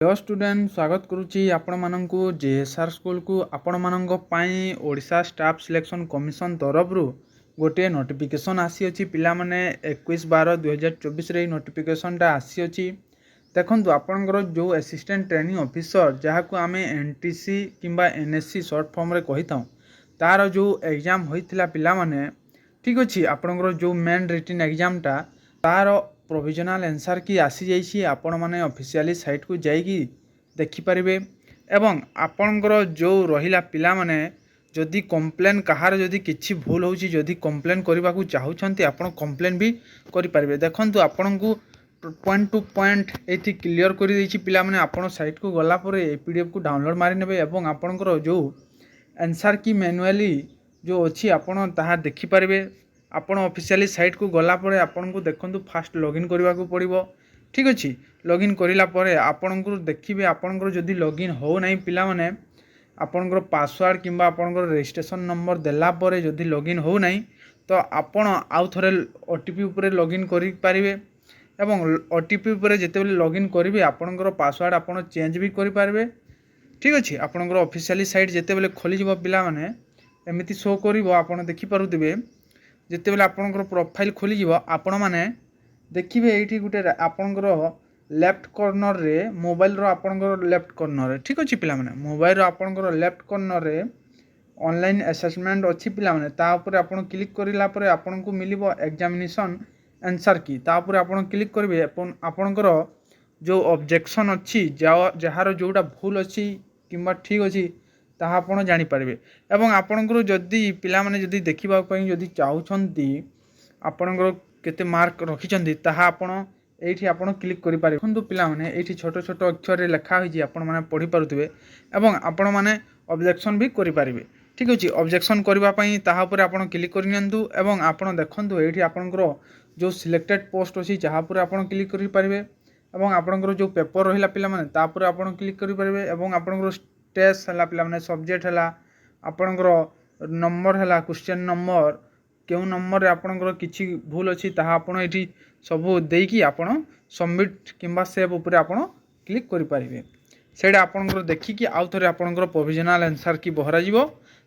Hello student स्वागत करुच्ची आपण मानक जेएसआर स्कूल को आपण मानक पई ओडिशा स्टाफ सिलेक्शन कमिशन तरफ गोटे नोटिफिकेशन आसी अछि पिला माने 21/12/2024 रे नोटिफिकेशन टा आसी अछि। देखंतु आपनकर जो असिस्टेंट ट्रेनिंग ऑफिसर जहा को आमे एनटीसी किंबा एनएससी शॉर्ट फॉर्म रे कहिताऊ तार जो एग्जाम होइतिला पिला माने ठीक अछि। आपनकर जो मेन रिटन एग्जाम टा तार प्रोविजनल आंसर की आसी जाइए आपण मैंने ऑफिशियली साइट को जाइए देखिपारे एवं आपणकर जो रहा पिला माने जदि कंप्लेन कहार जदि किछि भूल होची जदि कंप्लेन करने को चाहते आप कंप्लेन भी करें। देखो आपण को पॉइंट टू पॉइंट ये क्लीयर कर देछि पिला माने आपण साइट को गलापर ए पीडीएफ को डाउनलोड मारी नेबे एवं आपणकर जो आंसर की मैनुअली जो अच्छी आपण ताहा देखिपारे। आपण ऑफिशियली साइट को गलापर आपन को देखंतु फास्ट लॉगिन करने को पड़ो ठीक अच्छे। लॉगिन करा आपण को देखिए आपंकर जदि लॉगिन हो नहीं पिला माने आपंकर पासवर्ड किंबा आपंकर रजिस्ट्रेशन नंबर देलापर जदि लॉगिन हो नहीं तो आपण आउ थरे ओटीपी उपरे लॉगिन करि पारिबे एवं ओटीपी उपरे जेतेबेले लॉगिन करिवे आपंकर पासवर्ड आपण चेंज भी करि पारिबे ठीक अच्छे। आपंकर ऑफिशियली साइट जेतेबेले खोली जिवो पिला माने एमिति शो करिवो आपण देखि पारुथिबे। जेतेबेले आपनकर प्रोफाइल खोली जिवो आपण माने देखिबे एठी गुटे आपनकर लेफ्ट कॉर्नर रे मोबाइल रो आपनकर लेफ्ट कॉर्नर रे ठीक अछि पिला माने मोबाइल रो आपनकर लेफ्ट कॉर्नर रे ऑनलाइन असेसमेंट अछि पिला माने ता ऊपर आपण क्लिक करिला परे आपण को मिलिबो एग्जामिनेशन आंसर की ता ऊपर आपण क्लिक करिवे आपनकर जो ऑब्जेक्शन अछि जहार जोटा भूल अछि किंबा ठीक अछि ताहा आपण जानि पारिबे एवं आपनकर जदि पिला माने जदि देखिबा पई जदि चाहुछंती आपनकर केते मार्क रखिचंती ताहा आपण एठी आपण क्लिक करि पारिबे। देखंतु पिला माने एठी छोट छोट अक्षर रे लिखा होई जे आपण माने पढि पारुथिबे एवं आपण माने ऑब्जेक्शन भी करि पारिबे ठीक अछि। ऑब्जेक्शन करबा पई ताहा ऊपर आपण क्लिक करि नियंतु एवं आपण देखंतु एठी आपनकर जो सिलेक्टेड पोस्ट अछि जहा पर आपण क्लिक करि पारिबे एवं आपनकर जो पेपर रहिला पिला माने ता पर आपण क्लिक करि पारिबे एवं आपनकर स्टेज हला पिला माने सब्जेक्ट हला आपनकर नंबर हला क्वेश्चन नंबर केउ नंबर रे आपनकर किछि भूल अछि ताहा आपण एठी सब देकी आपण सबमिट किंबा सेव ऊपर आपण क्लिक करि पारिबे। सेडा आपनकर देखिकी आउ थरे आपनकर प्रोविजनल आंसर की बहरा जिवो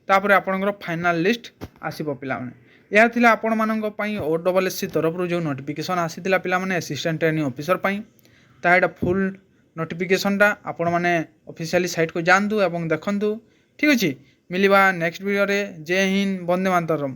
तापर आपनकर फाइनल लिस्ट आसीबो पिला माने। या थिला आपण मानक पई ओडब्ल्यूएससी तरफ जो नोटिफिकेशन आसीतिला पिला माने असिस्टेंट ट्रेनिंग ऑफिसर पई ताहेडा फुल नोटिफिकेशन टा आपण माने ऑफिशियली साइट को जानतु एवं देखंतु ठीक अछि। मिलिबा नेक्स्ट वीडियो रे। जय हिंद, वंदे मातरम।